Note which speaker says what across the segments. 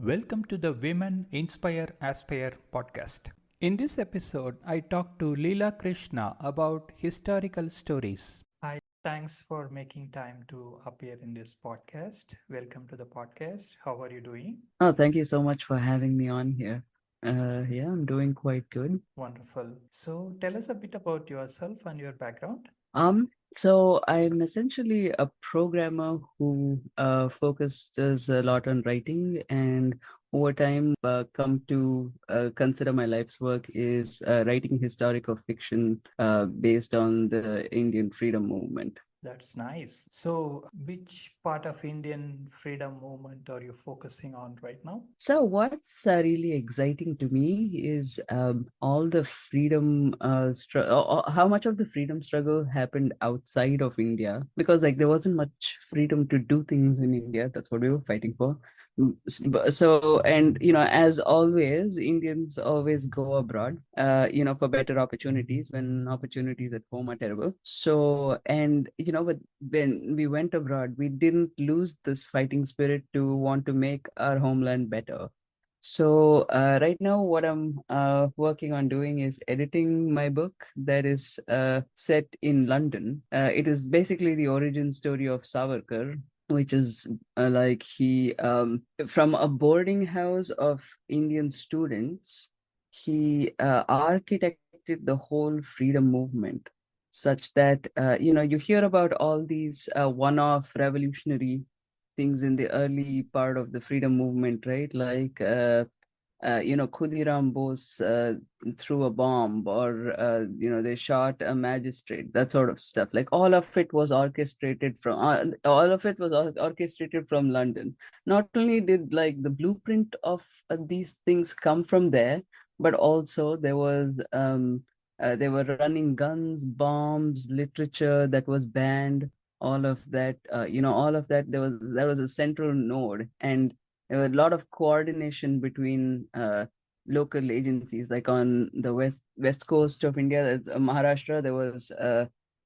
Speaker 1: Welcome to the Women Inspire Aspire podcast. In this episode, I talk to Lila Krishna about historical stories. Hi, thanks for making time to appear in this podcast. Welcome to the podcast. How are you doing?
Speaker 2: Oh, thank you so much for having me on here. Yeah, I'm doing quite good.
Speaker 1: Wonderful. So, tell us a bit about yourself and your background.
Speaker 2: So I'm essentially a programmer who focuses a lot on writing, and over time, come to consider my life's work is writing historical fiction based on the Indian freedom movement.
Speaker 1: That's nice. So, which part of Indian freedom movement are you focusing on right now?
Speaker 2: So what's really exciting to me is all the freedom, how much of the freedom struggle happened outside of India, because like there wasn't much freedom to do things in India. That's what we were fighting for. So, and as always, Indians always go abroad, for better opportunities when opportunities at home are terrible. So, and but when we went abroad, we didn't lose this fighting spirit to want to make our homeland better. So right now, what I'm working on doing is editing my book that is set in London. It is basically the origin story of Savarkar, which is like he from a boarding house of Indian students, he architected the whole freedom movement such that you hear about all these one-off revolutionary things in the early part of the freedom movement, right? Like Khudiram Bose threw a bomb, or they shot a magistrate, that sort of stuff. Like all of it was orchestrated from London. Not only did like the blueprint of these things come from there, but also they were running guns, bombs, literature that was banned. All of that, all of that. There was a central node, and there were a lot of coordination between local agencies. Like on the west coast of India, that's Maharashtra, there was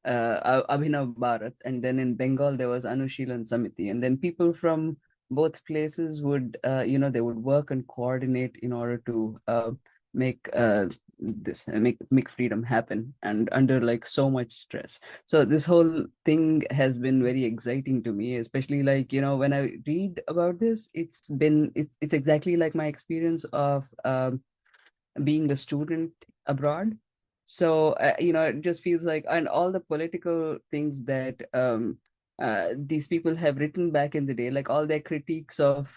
Speaker 2: Abhinav Bharat, and then in Bengal there was Anushilan Samiti, and then people from both places would they would work and coordinate in order to make make freedom happen, and under like so much stress. So this whole thing has been very exciting to me, especially like when I read about this, it's exactly like my experience of being a student abroad. So it just feels like, and all the political things that these people have written back in the day, like all their critiques of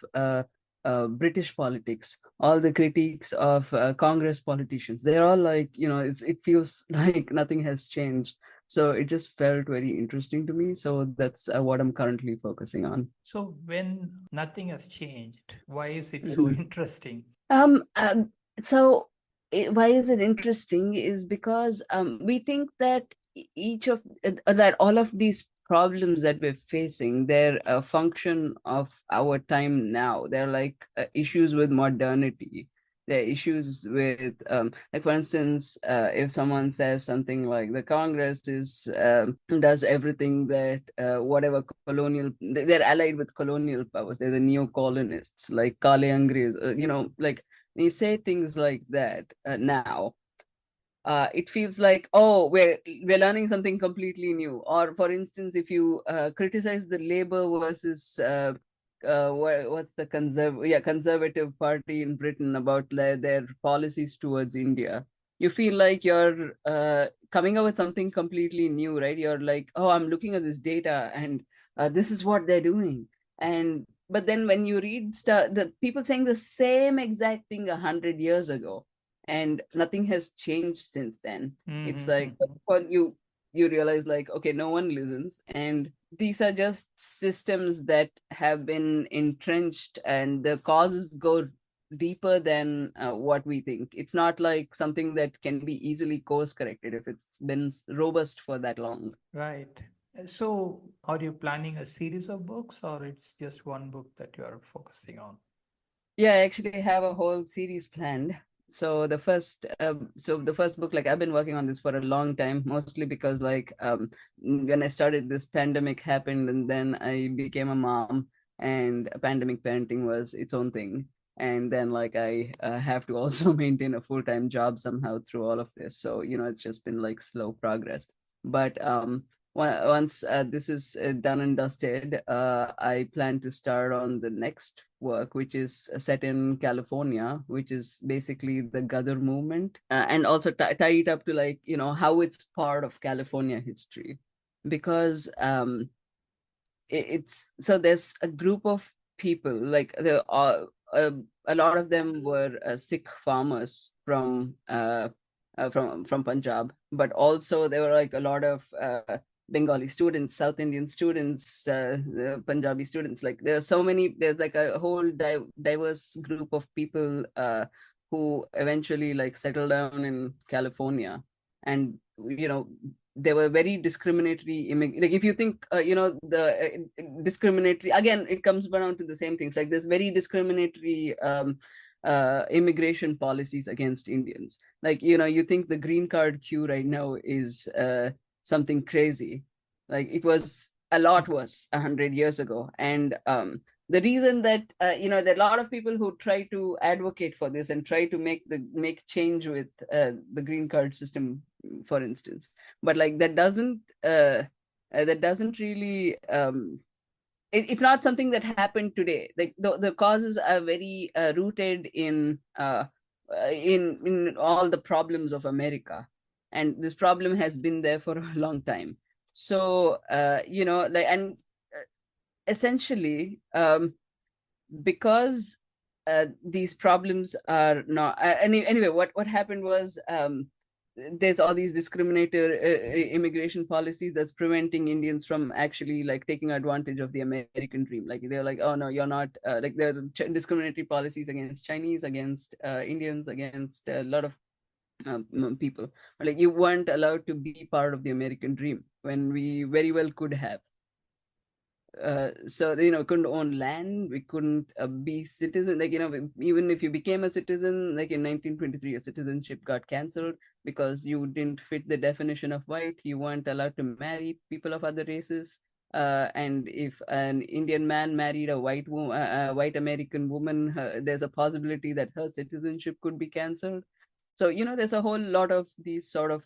Speaker 2: British politics, all the critiques of Congress politicians, they're all like, it feels like nothing has changed. So it just felt very interesting to me. So that's what I'm currently focusing on.
Speaker 1: So, when nothing has changed, why is it so
Speaker 2: Mhm.
Speaker 1: interesting?
Speaker 2: Um, um, so why is it interesting is because we think that each of that all of these problems that we're facing, they're a function of our time now. They're like issues with modernity. They're issues with like for instance, if someone says something like the Congress does everything that whatever they're allied with colonial powers. They're the neo-colonists, like Kale Angres, like when you say things like that now, it feels like, oh, we're learning something completely new. Or for instance, if you criticize the Labour versus what's the conservative party in Britain about their policies towards India, you feel like you're coming up with something completely new, right? You're like, oh, I'm looking at this data, and this is what they're doing. And but then when you read the people saying the same exact thing 100 years ago, and nothing has changed since then. It's like,
Speaker 1: Mm-hmm.
Speaker 2: well, you realize like, okay, no one listens, and these are just systems that have been entrenched, and the causes go deeper than what we think. It's not like something that can be easily course corrected if it's been robust for that long.
Speaker 1: Right. So, are you planning a series of books or it's just one book that you are focusing on?
Speaker 2: Yeah, I actually have a whole series planned. So the first book, like I've been working on this for a long time, mostly because like when I started, this pandemic happened, and then I became a mom, and pandemic parenting was its own thing. and then like I have to also maintain a full-time job somehow through all of this. So it's just been like slow progress. But once this is done and dusted, I plan to start on the next work, which is set in California, which is basically the Ghadar movement, and also tie it up to like how it's part of California history, because it's so there's a group of people like there are a lot of them were Sikh farmers from Punjab, but also there were like a lot of Bengali students, South Indian students, Punjabi students. Like there's like a whole diverse group of people who eventually like settled down in California, and they were very discriminatory like if you think the discriminatory, again it comes down to the same things, like there's very discriminatory immigration policies against Indians. Like you think the green card queue right now is something crazy. Like it was a lot worse 100 years ago. And the reason that there are a lot of people who try to advocate for this and try to make change with the green card system, for instance, but like that doesn't really it's not something that happened today. Like the causes are very rooted in all the problems of America, and this problem has been there for a long time. So like, and essentially because these problems are not anyway, what happened was there's all these discriminatory immigration policies that's preventing Indians from actually like taking advantage of the American dream. Like they're like, oh no, you're not like there are discriminatory policies against Chinese, against Indians, against a lot of people. Like you weren't allowed to be part of the American dream when we very well could have. So couldn't own land, we couldn't be citizen, like even if you became a citizen, like in 1923 your citizenship got cancelled because you didn't fit the definition of white. You weren't allowed to marry people of other races, and if an Indian man married a white American woman, there's a possibility that her citizenship could be cancelled. So there's a whole lot of these sort of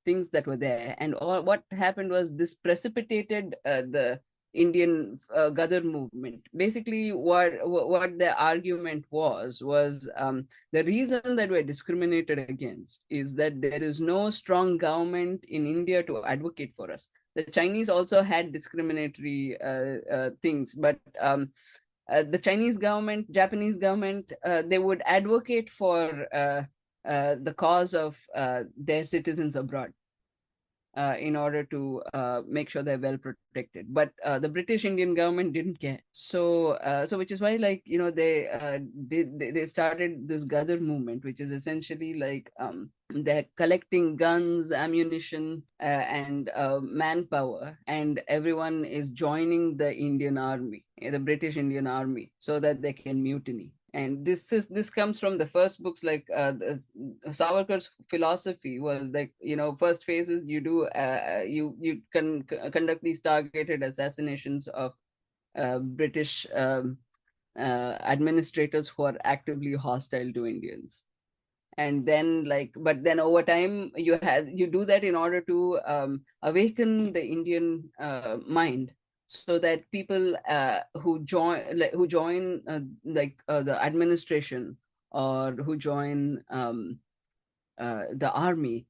Speaker 2: things that were there, and all what happened was this precipitated the Indian Ghadar movement. Basically, what the argument was the reason that we're discriminated against is that there is no strong government in India to advocate for us. The Chinese also had discriminatory things, but the Chinese government, Japanese government, they would advocate for the cause of their citizens abroad in order to make sure they're well protected. But the British Indian government didn't care. So which is why, like, they started this Ghadar movement, which is essentially like they're collecting guns, ammunition, and manpower, and everyone is joining the Indian army, the British Indian army, so that they can mutiny. And this comes from the first books. Like Savarkar's philosophy was like, first phase is you do you can conduct these targeted assassinations of British administrators who are actively hostile to Indians. And then like, but then over time you do that in order to awaken the Indian mind, so that people who join the administration, or who join the army,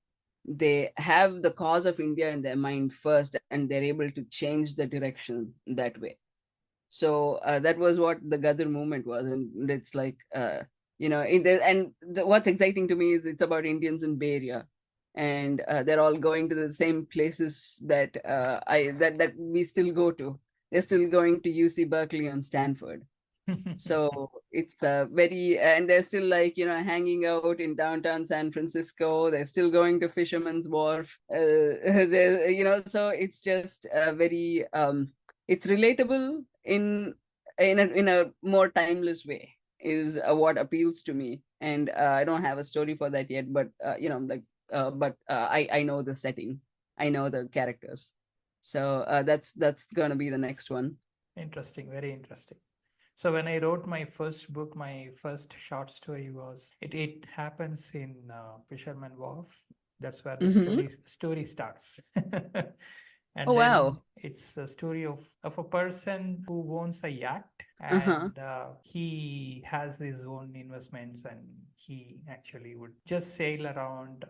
Speaker 2: they have the cause of India in their mind first, and they're able to change the direction that way. So that was what the Ghadar movement was. And it's like what's exciting to me is it's about Indians in Bay Area, and they're all going to the same places that that we still go to. They're still going to UC Berkeley and Stanford. So it's very, and they're still like hanging out in downtown San Francisco. They're still going to Fisherman's Wharf. So it's just very it's relatable in a more timeless way, is what appeals to me. And I don't have a story for that yet, but I know the setting, I know the characters. So that's gonna be the next one.
Speaker 1: Interesting, very interesting. So when I wrote my first book, my first short story was it happens in Fisherman Wharf. That's where the
Speaker 2: Mm-hmm.
Speaker 1: story starts.
Speaker 2: Oh,
Speaker 1: And then
Speaker 2: wow.
Speaker 1: it's a story of a person who owns a yacht,
Speaker 2: Uh-huh.
Speaker 1: and he has his own investments, and he actually would just sail around,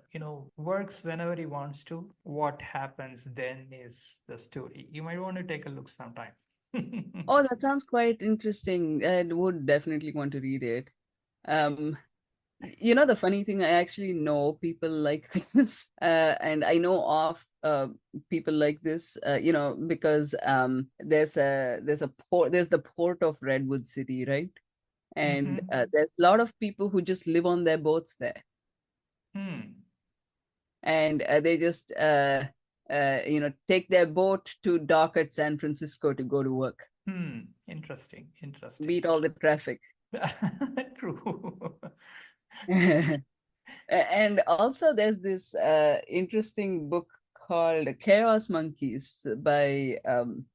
Speaker 1: works whenever he wants to. What happens then is the story. You might want to take a look sometime.
Speaker 2: Oh, that sounds quite interesting. I would definitely want to read it. Um, the funny thing, I actually know people like this, and I know of people like this, because there's the port of Redwood City, right? And
Speaker 1: Mm-hmm.
Speaker 2: there's a lot of people who just live on their boats there,
Speaker 1: Hmm.
Speaker 2: and they just take their boat to dock at San Francisco to go to work,
Speaker 1: Hmm. Interesting. Interesting.
Speaker 2: beat all the traffic.
Speaker 1: True.
Speaker 2: And also, there's this interesting book called Chaos Monkeys by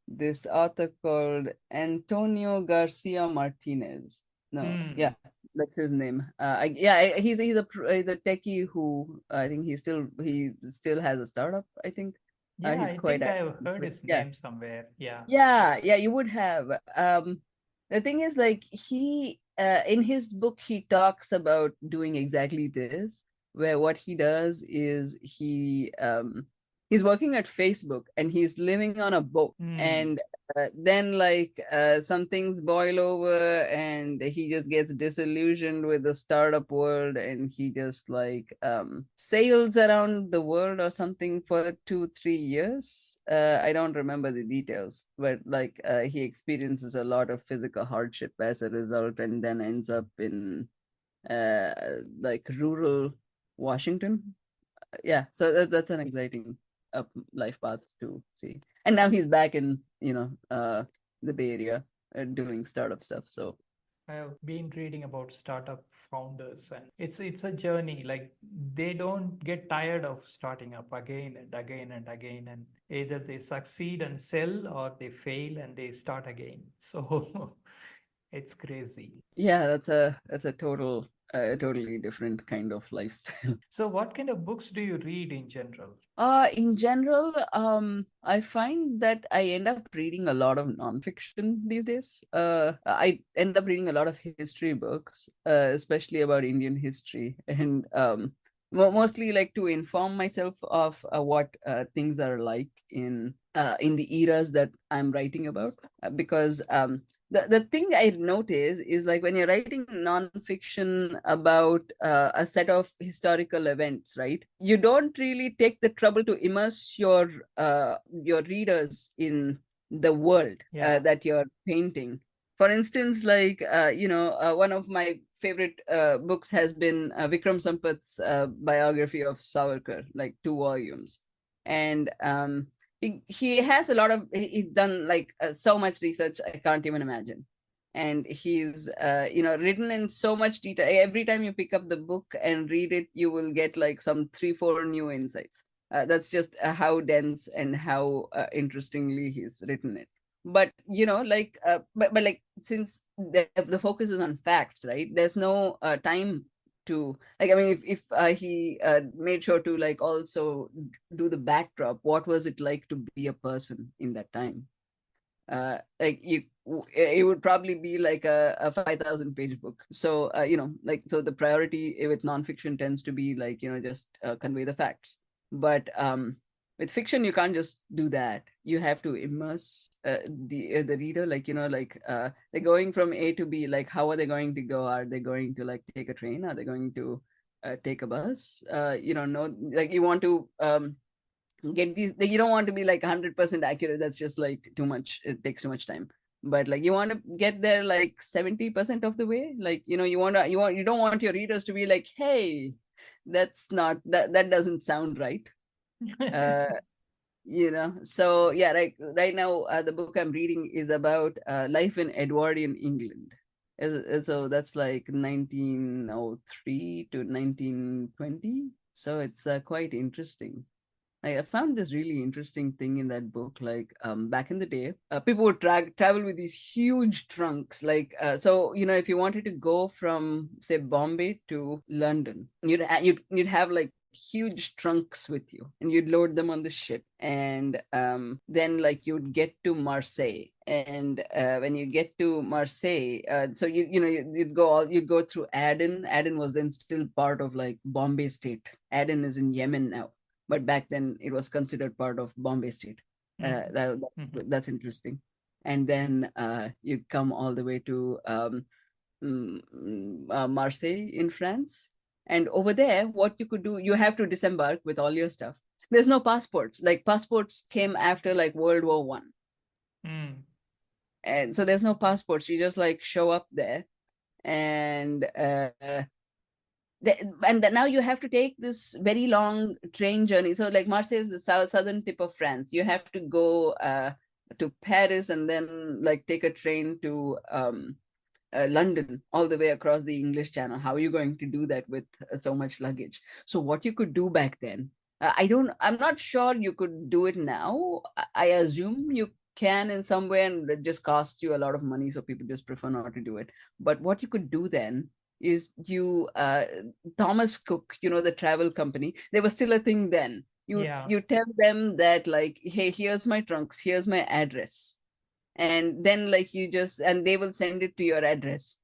Speaker 2: this author called Antonio Garcia Martinez. No, yeah,
Speaker 1: Hmm.
Speaker 2: that's his name. He's a techie who I think he still has a startup. I think
Speaker 1: Yeah,
Speaker 2: he's
Speaker 1: I
Speaker 2: quite
Speaker 1: think
Speaker 2: active.
Speaker 1: I've heard
Speaker 2: But
Speaker 1: his
Speaker 2: yeah,
Speaker 1: name somewhere. Yeah.
Speaker 2: yeah, you would have. The thing is, like, he in his book he talks about doing exactly this, where what he does is he's working at Facebook and he's living on a boat,
Speaker 1: Hmm.
Speaker 2: and then like some things boil over and he just gets disillusioned with the startup world, and he just like sails around the world or something for 2 3 years. I don't remember the details, but like he experiences a lot of physical hardship as a result, and then ends up in uh like rural Washington. Yeah, so that's an exciting up life path to see. And now he's back in the Bay Area doing startup stuff. So
Speaker 1: I have been reading about startup founders, and it's a journey. Like, they don't get tired of starting up again and again and again, and either they succeed and sell, or they fail and they start again. So it's crazy.
Speaker 2: yeah, that's a totally different kind of lifestyle.
Speaker 1: So what kind of books do you read in general?
Speaker 2: In general, I find that I end up reading a lot of nonfiction these days. I end up reading a lot of history books, especially about Indian history, and mostly like to inform myself of what things are like in the eras that I'm writing about. Because the thing I notice is like when you're writing nonfiction about a set of historical events, right? You don't really take the trouble to immerse your readers in the world
Speaker 1: Yeah.
Speaker 2: that you're painting. For instance, like one of my favorite books has been Vikram Sampat's biography of Savarkar, like 2 volumes, and he has a lot of he's done like so much research I can't even imagine, and he's written in so much detail. Every time you pick up the book and read it, you will get like some 3 4 new insights. That's just how dense and how interestingly he's written it. But but like, since the focus is on facts, right? There's no time to, like, I mean, if he made sure to like also do the backdrop. What was it like to be a person in that time? Like it would probably be like a 5,000 page book. So like, so the priority with nonfiction tends to be like, just convey the facts. But with fiction you can't just do that. You have to immerse the reader, like, they're going from A to B. Like, how are they going to go? Are they going to like take a train? Are they going to take a bus? No, like, you want to get these, like, you don't want to be like 100% accurate. That's just like too much. It takes too much time. But like, you want to get there like 70% of the way. Like, you don't want your readers to be like, hey, that doesn't sound right. uh so yeah, right now the book I'm reading is about life in Edwardian England. So that's like 1903 to 1920. So it's quite interesting. I found this really interesting thing in that book. Like back in the day, people would travel with these huge trunks. Like so, if you wanted to go from say Bombay to London, you'd have like huge trunks with you, and you'd load them on the ship, and then like you'd get to Marseille, and when you get to Marseille, so you'd go through Aden. Aden was then still part of like Bombay state. Aden is in Yemen now, but back then it was considered part of Bombay state.
Speaker 1: Mhm.
Speaker 2: That,
Speaker 1: Mhm.
Speaker 2: that's interesting. And then you'd come all the way to Marseille in France. And over there, what you could do, you have to disembark with all your stuff. There's no passports. Like passports came after like World War I.
Speaker 1: Mm.
Speaker 2: And so there's no passports. You just like show up there, and now you have to take this very long train journey. So like Marseille is the southern tip of France. You have to go to Paris, and then like take a train to London, all the way across the English Channel. How are you going to do that with so much luggage? So what you could do back then, I'm not sure you could do it now. I assume you can in some way, and it just costs you a lot of money, so people just prefer not to do it. But what you could do then is Thomas Cook, the travel company, they were still a thing then. You
Speaker 1: Yeah.
Speaker 2: you tell them that like, hey, here's my trunks, here's my address, and then like and they will send it to your address,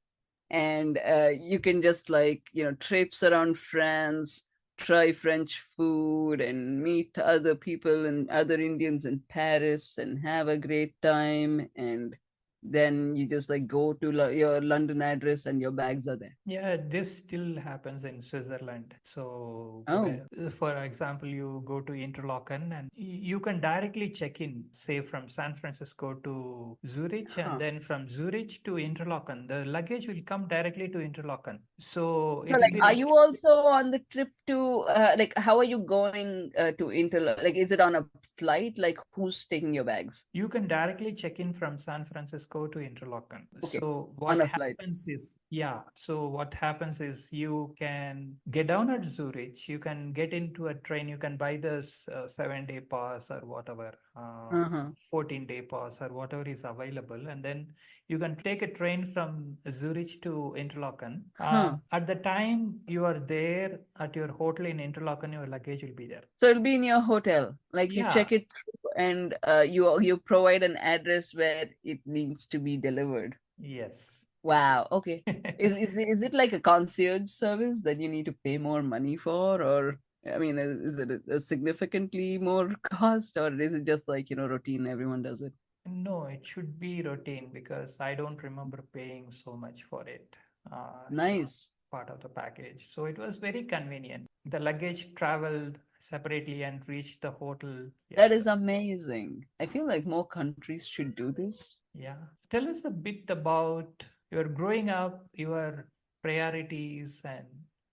Speaker 2: and you can just like trips around France, try French food, and meet other people and other Indians in Paris, and have a great time. And then you just like go to your London address, and your bags are there.
Speaker 1: Yeah, this still happens in Switzerland. So,
Speaker 2: Oh,
Speaker 1: for example, you go to Interlaken and you can directly check in, say from San Francisco to Zurich, and
Speaker 2: huh.
Speaker 1: then from Zurich to Interlaken. The luggage will come directly to Interlaken. So,
Speaker 2: So
Speaker 1: it will
Speaker 2: like,
Speaker 1: be
Speaker 2: are
Speaker 1: like
Speaker 2: you also on the trip to like, how are you going to like, is it on a flight? Like, who's taking your bags?
Speaker 1: you can directly check in from San Francisco to Interlaken.
Speaker 2: Okay,
Speaker 1: So
Speaker 2: on
Speaker 1: what
Speaker 2: a flight.
Speaker 1: happens is, yeah, so what happens is you can get down at Zurich, you can get into a train, you can buy this 7-day pass or whatever,
Speaker 2: Uh-huh.
Speaker 1: 14-day pass or whatever is available, and then you can take a train from Zurich to Interlaken.
Speaker 2: Huh.
Speaker 1: At the time you are there at your hotel in Interlaken, your luggage will be there.
Speaker 2: So it'll be in your hotel. Like you
Speaker 1: Yeah,
Speaker 2: check it through, and you provide an address where it needs to be delivered.
Speaker 1: yes, yes.
Speaker 2: Wow. Okay. Is it like a concierge service that you need to pay more money for, or I mean, is it a significantly more cost, or is it just like routine? Everyone does it.
Speaker 1: No, it should be routine because I don't remember paying so much for it. It was
Speaker 2: Nice.
Speaker 1: part of the package. So it was very convenient. The luggage traveled separately and reached the hotel
Speaker 2: That
Speaker 1: yesterday.
Speaker 2: is amazing. I feel like more countries should do this.
Speaker 1: Yeah. Tell us a bit about your growing up, your priorities and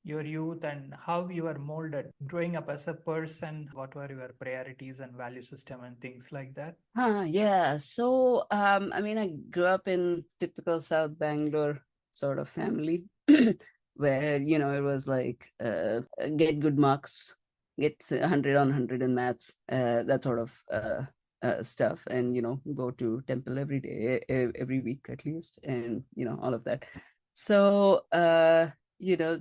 Speaker 1: your youth and how you were molded growing up as a person. What were your priorities and value system and things like that?
Speaker 2: Yeah. So, I mean, I grew up in typical South Bangalore sort of family where, it was like get good marks, get 100 on 100 in maths, that sort of stuff, and, go to temple every day, every week at least, and, all of that. So, you know,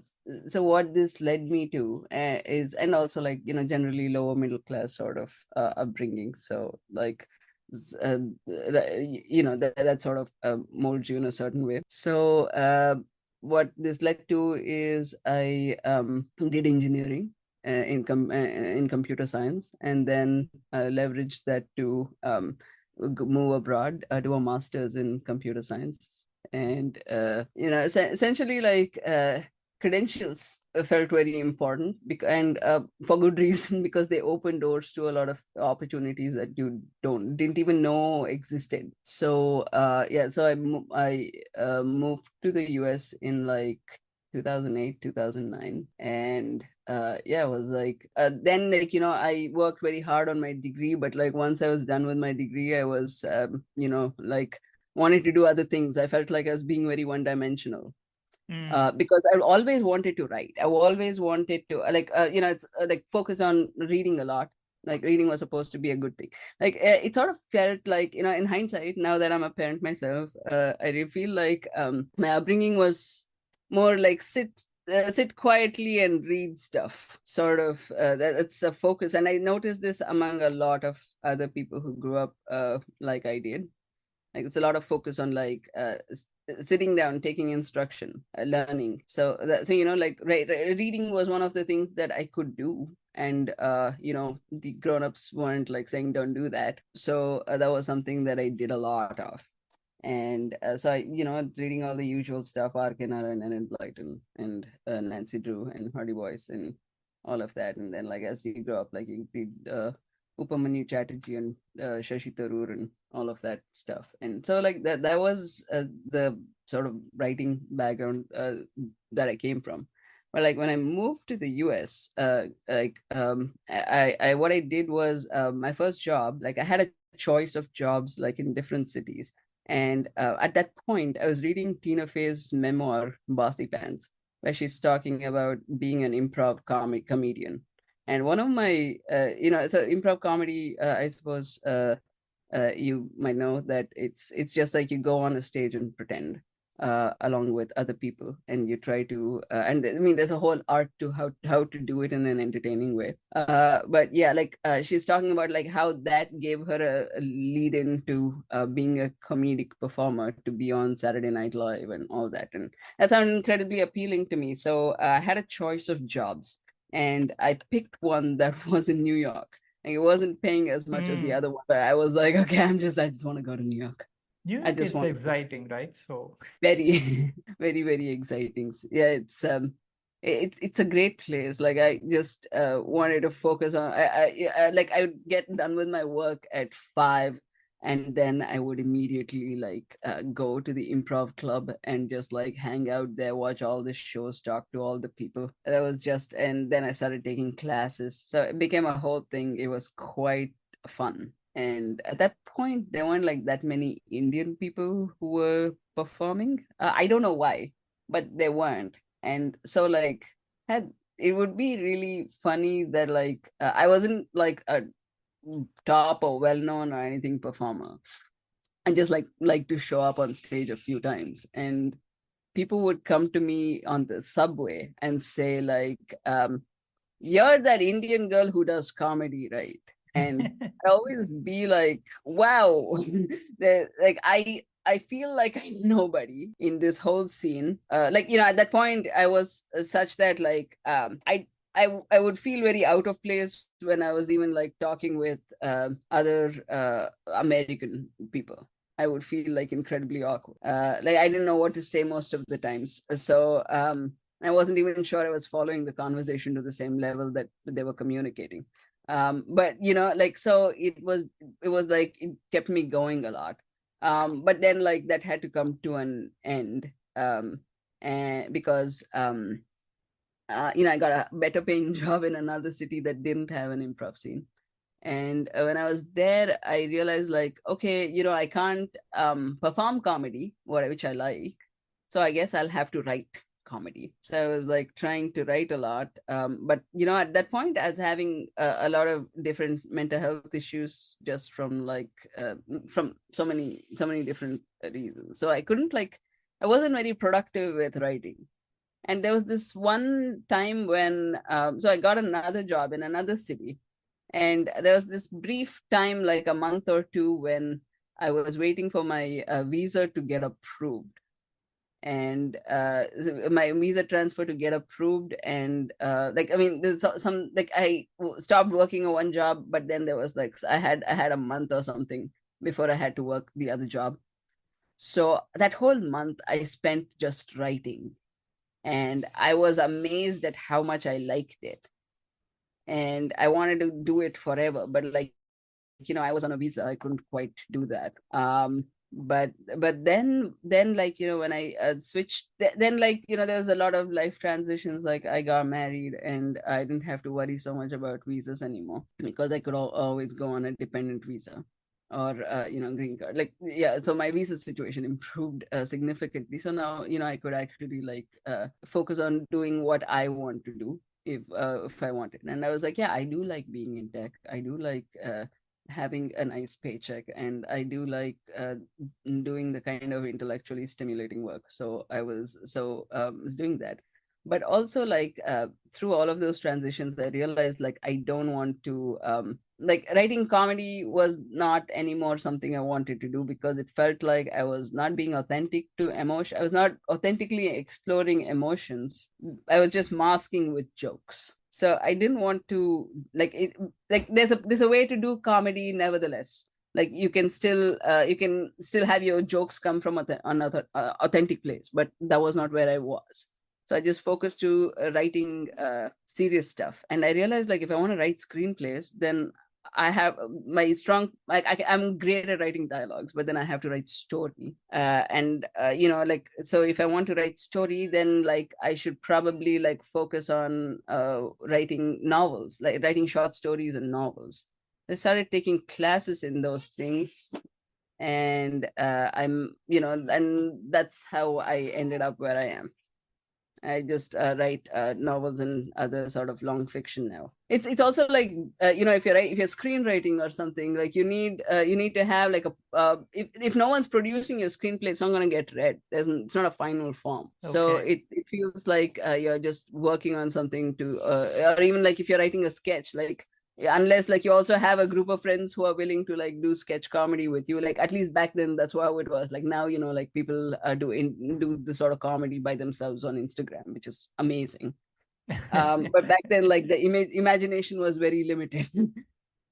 Speaker 2: so what this led me to is, and also like, generally lower middle class sort of upbringing. So, like, that sort of molds you in a certain way. So what this led to is I did engineering in computer science, and then leveraged that to move abroad, do a master's in computer science. And essentially, like, credentials felt very important, and for good reason, because they open doors to a lot of opportunities that you didn't even know existed. So yeah, so I moved to the US in like 2008, 2009. And yeah, it was like then, like, I worked very hard on my degree, but like once I was done with my degree, I was like, wanted to do other things. I felt like I was being very one-dimensional,
Speaker 1: Mm.
Speaker 2: because I always wanted to write. I always wanted to it's like focus on reading a lot, Like reading was supposed to be a good thing. Like it sort of felt like, in hindsight, now that I'm a parent myself, I really feel like my upbringing was more like sit quietly and read stuff, sort of. That's a focus, and I noticed this among a lot of other people who grew up like I did. Like it's a lot of focus on like sitting down, taking instruction, learning. So like reading was one of the things that I could do, and the grown-ups weren't like saying don't do that. So that was something that I did a lot of. And so I, reading all the usual stuff, Arkana and Enid Blyton and Nancy Drew and Hardy Boys and all of that. And then like as you grow up, like you read Upamanyu Chatterjee and Shashi Tharoor and all of that stuff. And so like that was the sort of writing background that I came from. But like when I moved to the US, I what I did was my first job, like I had a choice of jobs like in different cities. And at that point, I was reading Tina Fey's memoir, Bossy Pants, where she's talking about being an improv comedian. And one of my, so improv comedy, I suppose you might know that it's just like you go on a stage and pretend along with other people, and you try to, and I mean, there's a whole art to how to do it in an entertaining way. But yeah, like she's talking about like how that gave her a lead into being a comedic performer to be on Saturday Night Live and all that, and that sounded incredibly appealing to me. So I had a choice of jobs, and I picked one that was in New York. Like it wasn't paying as much as the
Speaker 1: Hmm.
Speaker 2: other one, but I was like, okay, I just want to go to New York.
Speaker 1: New
Speaker 2: I
Speaker 1: York
Speaker 2: just
Speaker 1: is
Speaker 2: want
Speaker 1: exciting, right? So,
Speaker 2: very, very, very exciting. Yeah, it's a great place. Like I just wanted to focus on. Like I would get done with my work at 5, and then I would immediately like go to the improv club and just like hang out there, watch all the shows, talk to all the people. That was just, and then I started taking classes, so it became a whole thing. It was quite fun. And at that point, there weren't like that many Indian people who were performing. I don't know why, but they weren't. And so like had it would be really funny that like I wasn't like a top or well known or anything performer. I just like to show up on stage a few times, and people would come to me on the subway and say like, you're that Indian girl who does comedy, right? And I always be like, wow, like I feel like I'm nobody in this whole scene. Like at that point, I was such that like I would feel very out of place when I was even like talking with other American people. I would feel like incredibly awkward. Like I didn't know what to say most of the times. So I wasn't even sure I was following the conversation to the same level that they were communicating. But like so it was like it kept me going a lot. But then like that had to come to an end. And because I got a better paying job in another city that didn't have an improv scene. And when I was there, I realized like, okay, I can't perform comedy, which I like. So I guess I'll have to write comedy. So I was like trying to write a lot. But at that point, I was having a lot of different mental health issues just from so many different reasons. So I couldn't like, I wasn't very productive with writing. And there was this one time when, so I got another job in another city, and there was this brief time, like a month or two, when I was waiting for my visa to get approved. And my visa transfer to get approved. And like, I mean, there's some, like stopped working on one job, but then there was like, I had a month or something before I had to work the other job. So that whole month I spent just writing. And I was amazed at how much I liked it, and I wanted to do it forever. But like, I was on a visa, I couldn't quite do that. But then like, when I switched, then like, there was a lot of life transitions. Like I got married, and I didn't have to worry so much about visas anymore, because I could always go on a dependent visa, or green card. Like, yeah, so my visa situation improved significantly. So now, I could actually like focus on doing what I want to do. if I wanted. And I was like, yeah, I do like being in tech. I do like having a nice paycheck, and I do like doing the kind of intellectually stimulating work. So I was doing that. But also, like, through all of those transitions, I realized, like, I don't want to like, writing comedy was not anymore something I wanted to do, because it felt like I was not being authentic to emotion. I was not authentically exploring emotions. I was just masking with jokes. So I didn't want to, like, it, like, there's a way to do comedy nevertheless. Like, you can still have your jokes come from another authentic place, but that was not where I was. So I just focused to writing serious stuff. And I realized, like, if I want to write screenplays, then I have my strong, like, I'm great at writing dialogues, but then I have to write story. And like, so if I want to write story, then, like, I should probably, like, focus on writing novels, like writing short stories and novels. I started taking classes in those things, and and that's how I ended up where I am. I just write novels and other sort of long fiction now. It's also like, if you're screenwriting or something, like, you need to have, like, a if no one's producing your screenplay, it's not going to get read. It's not a final form. So
Speaker 1: Okay.
Speaker 2: it feels like you're just working on something to, or even like if you're writing a sketch, like, yeah, unless, like, you also have a group of friends who are willing to, like, do sketch comedy with you. Like, at least back then, that's how it was. Like, now, like, people do this sort of comedy by themselves on Instagram, which is amazing. But back then, like, the imagination was very limited,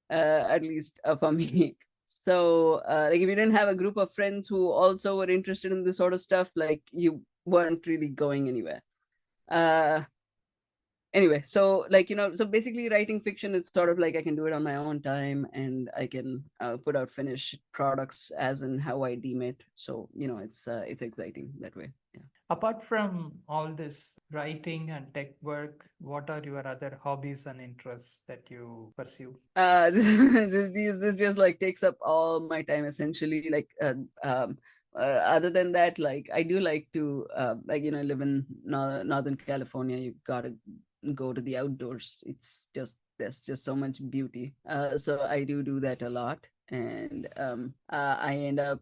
Speaker 2: at least for me. So like, if you didn't have a group of friends who also were interested in this sort of stuff, like, you weren't really going anywhere. uh anyway, so, like, so basically, writing fiction is sort of like, I can do it on my own time, and I can put out finished products as and how I deem it. So, it's exciting that way. Yeah.
Speaker 1: Apart from all this writing and tech work, what are your other hobbies and interests that you pursue?
Speaker 2: This just, like, takes up all my time, essentially. Like, other than that, like, I do like to, like, live in Northern California. You gotta go to the outdoors. It's just, there's just so much beauty. So I do that a lot. And I end up,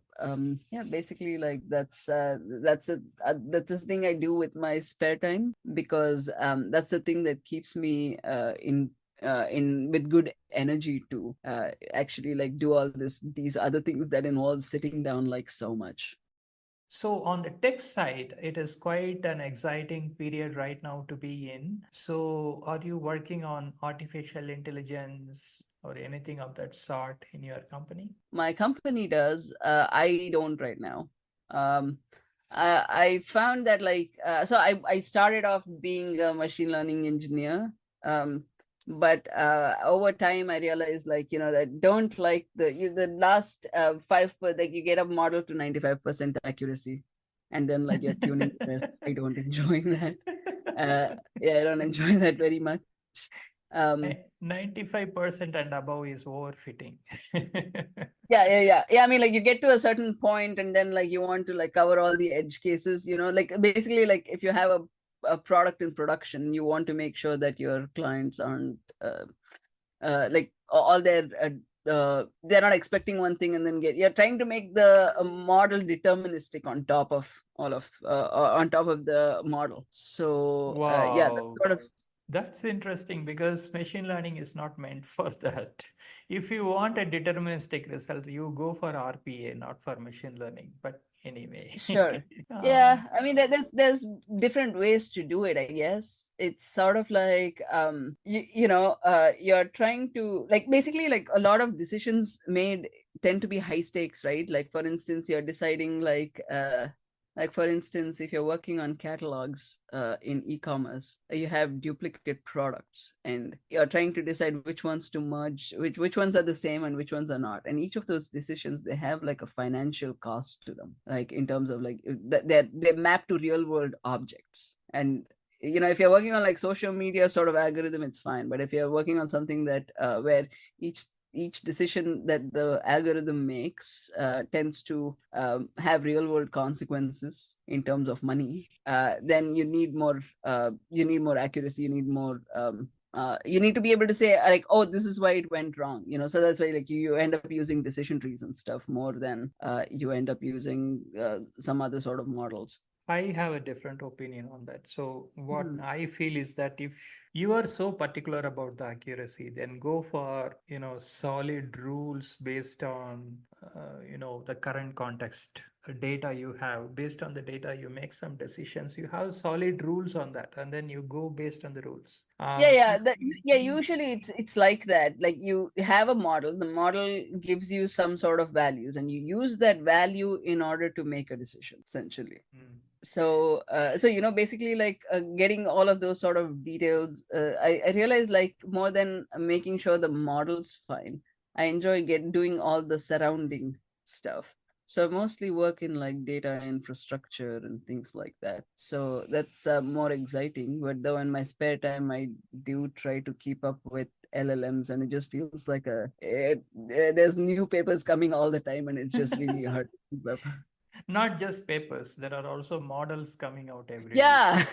Speaker 2: yeah, basically, like, that's the thing I do with my spare time, because that's the thing that keeps me in with good energy to actually, like, do all these other things that involve sitting down, like, so much.
Speaker 1: So, on the tech side, it is quite an exciting period right now to be in. So, are you working on artificial intelligence or anything of that sort in your company?
Speaker 2: My company does. I don't right now. um I found that, like, so I started off being a machine learning engineer. But over time I realized, like, that don't like the last 5 like, you get a model to 95% accuracy, and then, like, you're tuning the rest. I don't enjoy that. Yeah, I don't enjoy that very much. um
Speaker 1: 95% and above is overfitting.
Speaker 2: yeah, I mean, like, you get to a certain point, and then, like, you want to, like, cover all the edge cases, like, basically, like, if you have a product in production, you want to make sure that your clients aren't like, all their they're not expecting one thing, and then you're trying to make the model deterministic on top of all of on top of the model. So yeah, that
Speaker 1: Wow.
Speaker 2: sort of.
Speaker 1: That's interesting because machine learning is not meant for that. If you want a deterministic result, you go for RPA, not for machine learning. But anyway,
Speaker 2: Sure.
Speaker 1: um,
Speaker 2: Yeah, I mean, there's different ways to do it, I guess. It's sort of like, you're trying to, like, basically, like, a lot of decisions made tend to be high stakes, right? Like, for instance, you're deciding, like, for instance, if you're working on catalogs in e-commerce, you have duplicate products, and you're trying to decide which ones to merge, which ones are the same and which ones are not. And each of those decisions, they have, like, a financial cost to them, like, in terms of, like, they're mapped to real world objects. And if you're working on, like, social media sort of algorithm, it's fine. But if you're working on something that where each each decision that the algorithm makes tends to have real world consequences in terms of money, then you need more accuracy, you need to be able to say like, oh, this is why it went wrong, so that's why like you end up using decision trees and stuff more than you end up using some other sort of models.
Speaker 1: I have a different opinion on that. So, what
Speaker 2: Mhm.
Speaker 1: I feel is that if you are so particular about the accuracy, then go for, solid rules based on, the current context, data you have. Based on the data, you make some decisions. You have solid rules on that, and then you go based on the rules.
Speaker 2: Yeah, usually it's like that. Like you have a model, the model gives you some sort of values, and you use that value in order to make a decision, essentially.
Speaker 1: Mm.
Speaker 2: So basically like getting all of those sort of details, I realize like more than making sure the model's fine, I enjoy doing all the surrounding stuff. So I mostly work in like data infrastructure and things like that, so that's more exciting. But though in my spare time I do try to keep up with LLMs, and it just feels like there's new papers coming all the time, and it's just really hard to keep up.
Speaker 1: Not just papers, there are also models coming out every week.
Speaker 2: Yeah.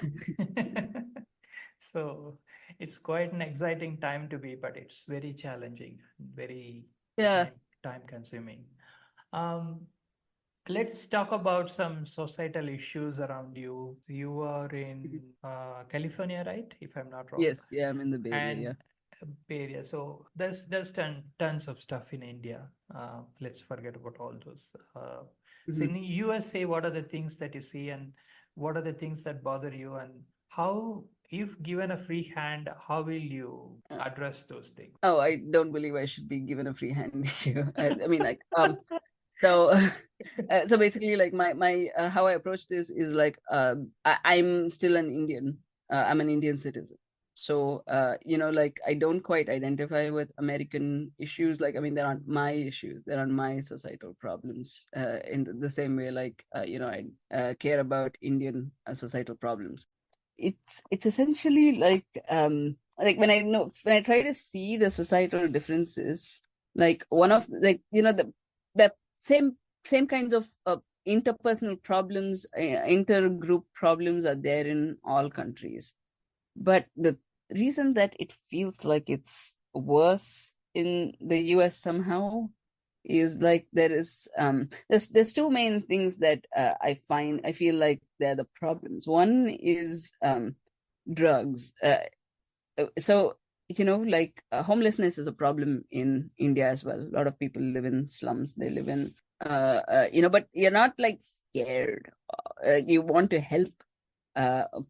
Speaker 1: So it's quite an exciting time to be, but it's very challenging, very
Speaker 2: Yeah.
Speaker 1: time consuming. Um, let's talk about some societal issues around you. You are in California, right? If I'm not wrong.
Speaker 2: Yes, yeah, I'm in the Bay Area,
Speaker 1: And
Speaker 2: yeah.
Speaker 1: Bay Area. So there's tons of stuff in India. Let's forget about all those. So
Speaker 2: Mhm.
Speaker 1: in USA, what are the things that you see, and what are the things that bother you, and how, if given a free hand, how will you
Speaker 2: Uh,
Speaker 1: address those things?
Speaker 2: oh, I don't believe I should be given a free hand here. I mean, like, so, so basically, like my how I approach this is like, I'm still an Indian. I'm an Indian citizen. So, like I don't quite identify with American issues. Like, I mean, they're not my issues. They're not my societal problems. In the same way, like, I care about Indian societal problems. It's essentially like when I try to see the societal differences, like one of like the same kinds of interpersonal problems, intergroup problems are there in all countries, but the reason that it feels like it's worse in the US somehow is like there's two main things that I feel like they're the problems. One is drugs. So like homelessness is a problem in India as well. A lot of people live in slums. They live in but you're not like scared. You want to help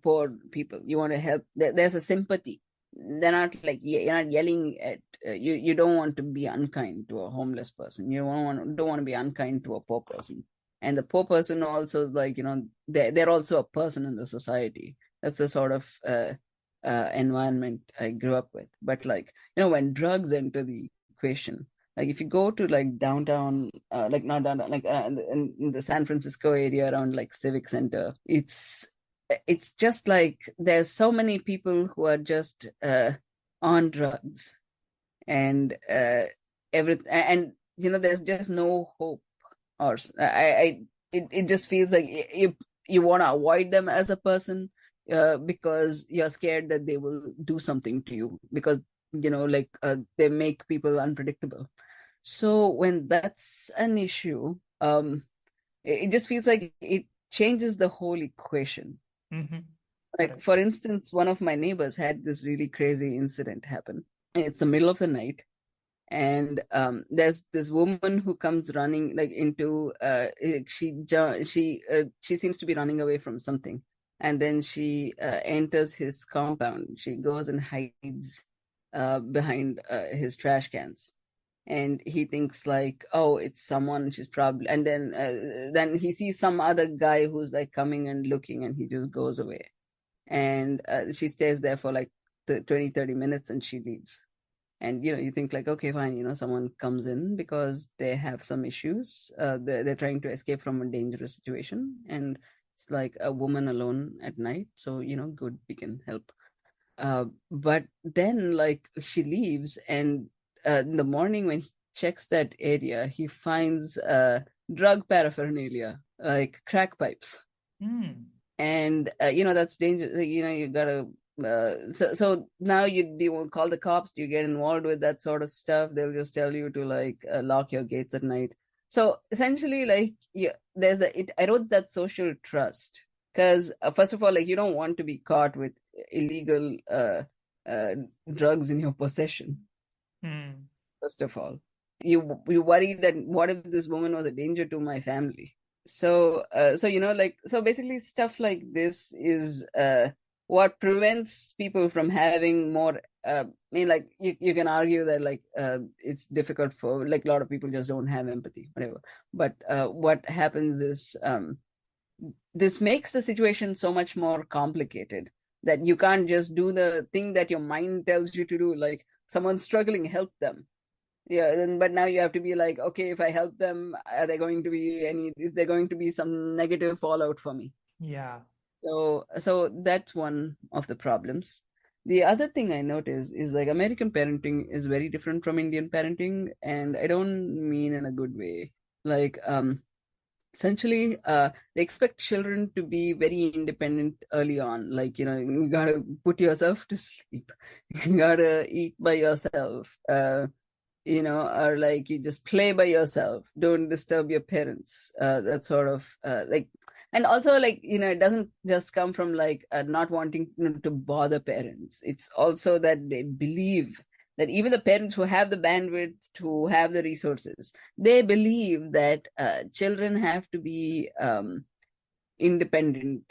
Speaker 2: poor people. You want to help. There's a sympathy. They're not like you're not yelling at you. You don't want to be unkind to a homeless person. You don't want to be unkind to a poor person. And the poor person also is like they're also a person in the society. That's the sort of environment I grew up with. But like when drugs enter the equation, like if you go to like downtown, like not downtown, like in the San Francisco area around like Civic Center, it's just like there's so many people who are just on drugs, and there's just no hope. Or it just feels like you want to avoid them as a person, because you're scared that they will do something to you, because like they make people unpredictable. So when that's an issue, it just feels like it changes the whole equation.
Speaker 1: Mm-hmm.
Speaker 2: Like,
Speaker 1: Correct.
Speaker 2: for instance, one of my neighbors had this really crazy incident happen. It's the middle of the night, and there's this woman who comes running like into she seems to be running away from something, and then she enters his compound. She goes and hides behind his trash cans, and he thinks like, oh, it's someone, she's probably, and then he sees some other guy who's like coming and looking, and he just goes away. And she stays there for like 20-30 minutes, and she leaves. And you think like, okay, fine, someone comes in because they have some issues. They're trying to escape from a dangerous situation, and it's like a woman alone at night, so good, we can help. But then like she leaves, and in the morning when he checks that area, he finds drug paraphernalia like crack pipes. And that's dangerous. You gotta so now you won't call the cops. Do you get involved with that sort of stuff? They'll just tell you to like lock your gates at night. So essentially, like, it erodes that social trust, because first of all, like, you don't want to be caught with illegal uh, drugs in your possession. First of all, you worry that what if this woman was a danger to my family? So so basically stuff like this is what prevents people from having more. I mean, like, you can argue that, like, it's difficult for, like, a lot of people just don't have empathy, whatever. But what happens is, this makes the situation so much more complicated, that you can't just do the thing that your mind tells you to do, like someone's struggling, help them. But now you have to be like, okay, if I help them, is there going to be some negative fallout for me?
Speaker 1: Yeah.
Speaker 2: So that's one of the problems. The other thing I notice is, like, American parenting is very different from Indian parenting, and I don't mean in a good way. Like, essentially, they expect children to be very independent early on. Like, you gotta put yourself to sleep, you gotta eat by yourself, or like, you just play by yourself, don't disturb your parents. That sort of like, and also, like, it doesn't just come from, like, not wanting to bother parents. It's also that they believe that even the parents who have the bandwidth, who have the resources, they believe that children have to be independent,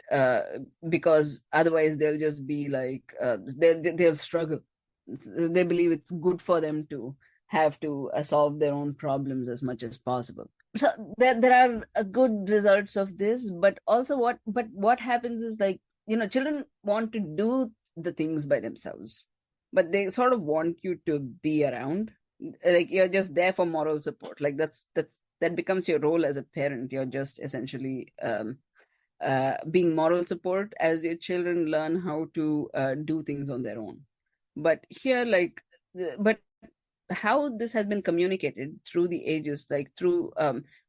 Speaker 2: because otherwise they'll just be like, they'll struggle. They believe it's good for them to have to solve their own problems as much as possible. So there are good results of this, but also what happens is, like, children want to do the things by themselves, but they sort of want you to be around. Like, you're just there for moral support. Like, that becomes your role as a parent. You're just essentially being moral support as your children learn how to do things on their own. But here, like, but how this has been communicated through the ages, like through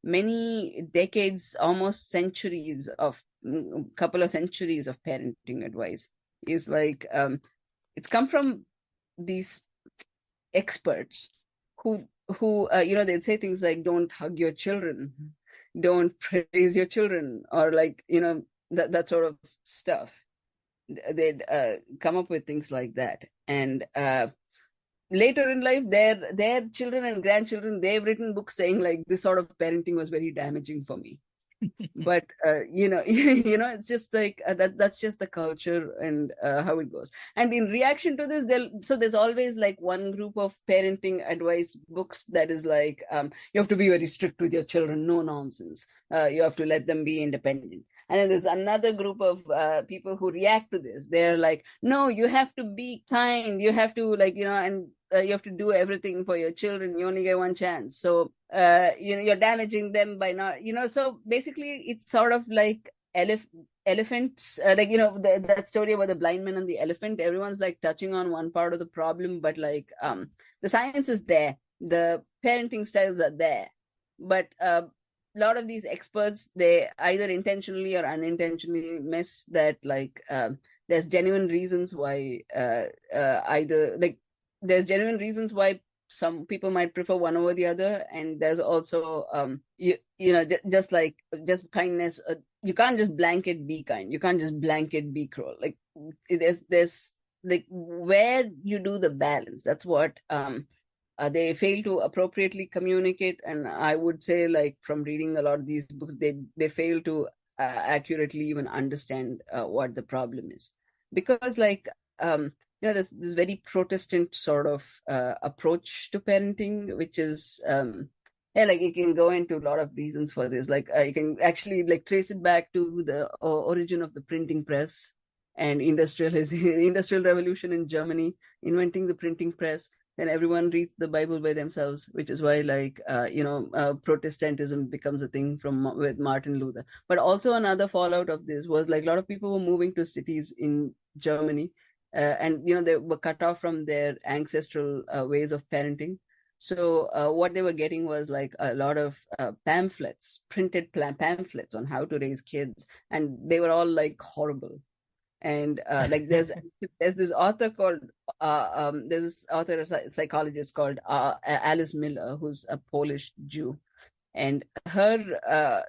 Speaker 2: many decades, almost centuries of couple of centuries of parenting advice, is like, it's come from these experts who they'd say things like, don't hug your children, don't praise your children, or like, that sort of stuff. They'd come up with things like that, and later in life, their children and grandchildren, they've written books saying, like, this sort of parenting was very damaging for me. But it's just like, that's just the culture, and how it goes. And in reaction to this, there's always, like, one group of parenting advice books that is like, you have to be very strict with your children, no nonsense, you have to let them be independent. And then there's another group of people who react to this. They're like, no, you have to be kind, you have to, like, and you have to do everything for your children, you only get one chance. So you're damaging them by not, so basically it's sort of like elephants, like, that story about the blind man and the elephant. Everyone's like touching on one part of the problem, but like, the science is there, the parenting styles are there, but a lot of these experts, they either intentionally or unintentionally miss that, like, there's genuine reasons why either, like, there's genuine reasons why some people might prefer one over the other, and there's also just kindness. You can't just blanket be kind, you can't just blanket be cruel. Like, there's like, where you do the balance, that's what they fail to appropriately communicate. And I would say, like, from reading a lot of these books, they fail to accurately even understand what the problem is, because, like, there's this very Protestant sort of approach to parenting, which is, like, you can go into a lot of reasons for this. Like, you can actually, like, trace it back to the origin of the printing press and industrial revolution in Germany, inventing the printing press. Then everyone reads the Bible by themselves, which is why, like, Protestantism becomes a thing with Martin Luther. But also another fallout of this was, like, a lot of people were moving to cities in Germany, and they were cut off from their ancestral ways of parenting. So what they were getting was like a lot of pamphlets, printed pamphlets on how to raise kids, and they were all like horrible. And like there's this author called there's this author, a psychologist called Alice Miller, who's a Polish Jew, and her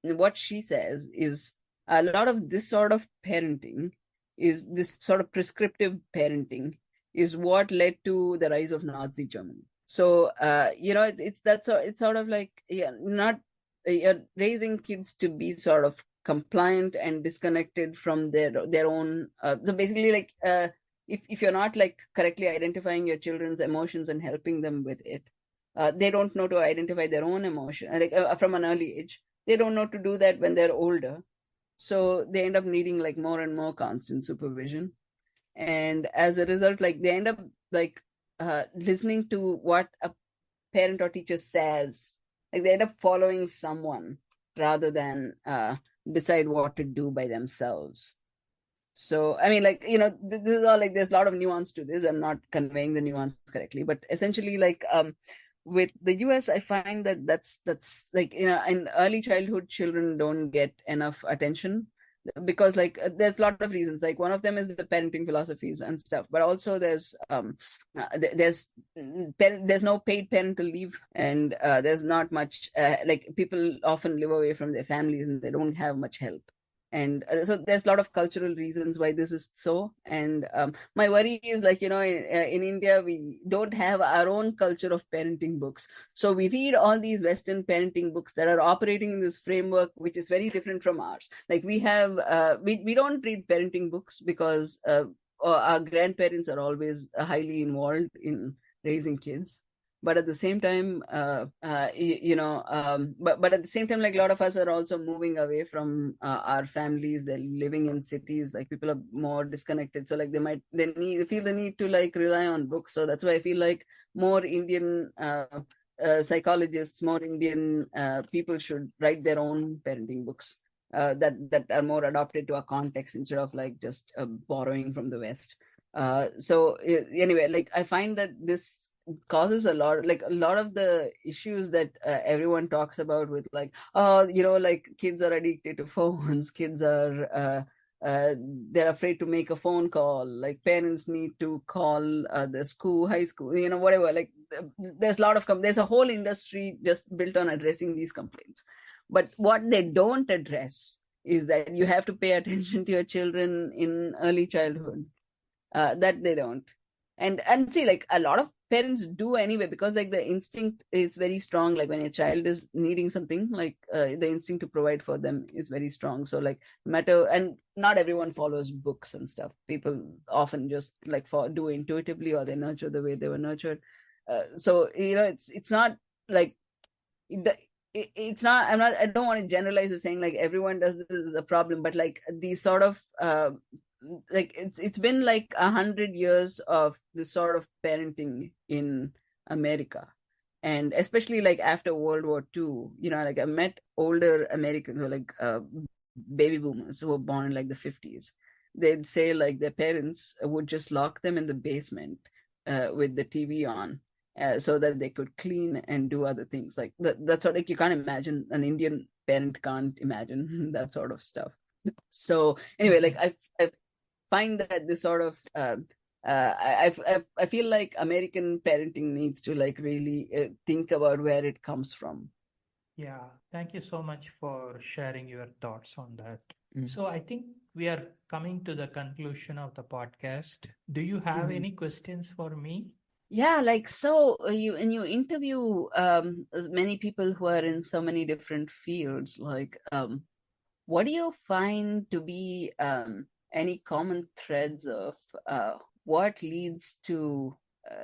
Speaker 2: what she says is a lot of this sort of parenting is this sort of prescriptive parenting is what led to the rise of Nazi Germany. So it's that, so it's sort of like, yeah, not you're raising kids to be sort of compliant and disconnected from their own so basically like if you're not like correctly identifying your children's emotions and helping them with it, they don't know to identify their own emotion like from an early age. They don't know to do that when they're older, so they end up needing like more and more constant supervision. And as a result, like they end up like listening to what a parent or teacher says. Like they end up following someone rather than decide what to do by themselves. So I mean, like, this is all like, there's a lot of nuance to this. I'm not conveying the nuance correctly, but essentially like with the US, I find that that's like, in early childhood, children don't get enough attention because like there's a lot of reasons. Like one of them is the parenting philosophies and stuff, but also there's no paid parental leave, and there's not much like people often live away from their families and they don't have much help. And so there's a lot of cultural reasons why this is so. And my worry is like, in India, we don't have our own culture of parenting books. So we read all these Western parenting books that are operating in this framework, which is very different from ours. Like we have, we don't read parenting books because our grandparents are always highly involved in raising kids. But at the same time, but at the same time, like a lot of us are also moving away from our families. They're living in cities. Like people are more disconnected. So like they feel the need to like rely on books. So that's why I feel like more Indian psychologists, more Indian people should write their own parenting books that are more adapted to our context instead of like just borrowing from the West. Anyway, like I find that this causes a lot of the issues that everyone talks about with like, like kids are addicted to phones, kids are they're afraid to make a phone call, like parents need to call the high school, whatever. Like there's a lot of there's a whole industry just built on addressing these complaints. But what they don't address is that you have to pay attention to your children in early childhood. That they don't. And see, like a lot of parents do anyway, because like the instinct is very strong. Like when a child is needing something, like the instinct to provide for them is very strong. So like and not everyone follows books and stuff. People often just like do intuitively, or they nurture the way they were nurtured. So it's not like it's not, I don't want to generalize with saying like everyone does this is a problem, but like these sort of like it's been like 100 years of this sort of parenting in America, and especially like after World War II, like I met older Americans who are like baby boomers who were born in like the 50s. They'd say like their parents would just lock them in the basement with the TV on, so that they could clean and do other things. Like that's what, like, you can't imagine, an Indian parent can't imagine that sort of stuff. So anyway, like I find that this sort of I feel like American parenting needs to like really think about where it comes from.
Speaker 1: Yeah, thank you so much for sharing your thoughts on that.
Speaker 2: Mm.
Speaker 1: So I think we are coming to the conclusion of the podcast. Do you have
Speaker 2: Mhm.
Speaker 1: any questions for me?
Speaker 2: Yeah, like so you interview as many people who are in so many different fields, like what do you find to be any common threads of what leads to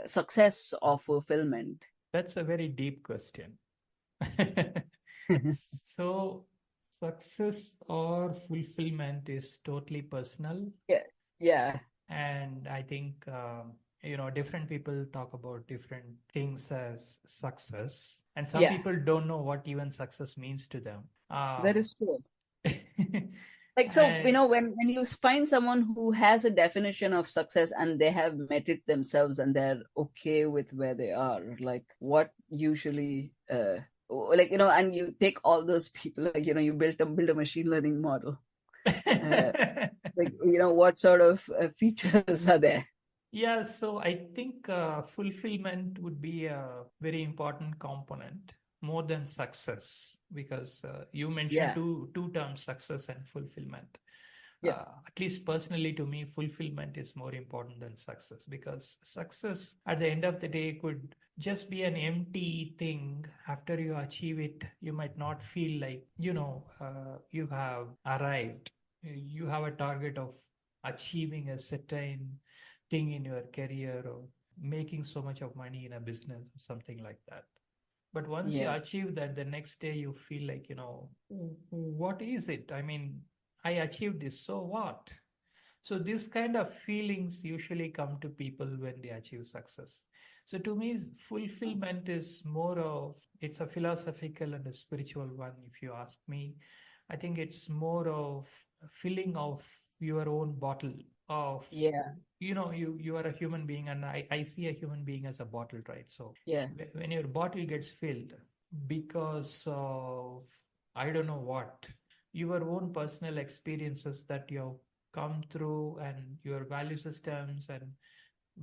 Speaker 2: success or fulfillment?
Speaker 1: That's a very deep question. So, success or fulfillment is totally personal.
Speaker 2: Yeah, yeah,
Speaker 1: And I think, different people talk about different things as success. And some
Speaker 2: yeah,
Speaker 1: people don't know what even success means to them.
Speaker 2: that is true. Like, so,
Speaker 1: And
Speaker 2: when you find someone who has a definition of success and they have met it themselves and they're okay with where they are, like what usually, like, and you take all those people, like, you build a machine learning model. Uh, like, what sort of features are there?
Speaker 1: yeah, so I think fulfillment would be a very important component more than success, because you mentioned
Speaker 2: Yeah.
Speaker 1: two terms, success and fulfillment.
Speaker 2: Yes.
Speaker 1: At least personally to me, fulfillment is more important than success, because success at the end of the day could just be an empty thing. After you achieve it, you might not feel like, you have arrived. You have a target of achieving a certain thing in your career, or making so much of money in a business, something like that. But once you
Speaker 2: Yeah.
Speaker 1: achieve that, the next day you feel like, what is it? I mean, I achieved this, so what? So this kind of feelings usually come to people when they achieve success. So to me, fulfillment is more of, it's a philosophical and a spiritual one, if you ask me. I think it's more of filling of your own bottle of,
Speaker 2: Yeah.
Speaker 1: you are a human being, and I see a human being as a bottle, right? So
Speaker 2: Yeah.
Speaker 1: when your bottle gets filled because of, I don't know what, your own personal experiences that you have come through, and your value systems, and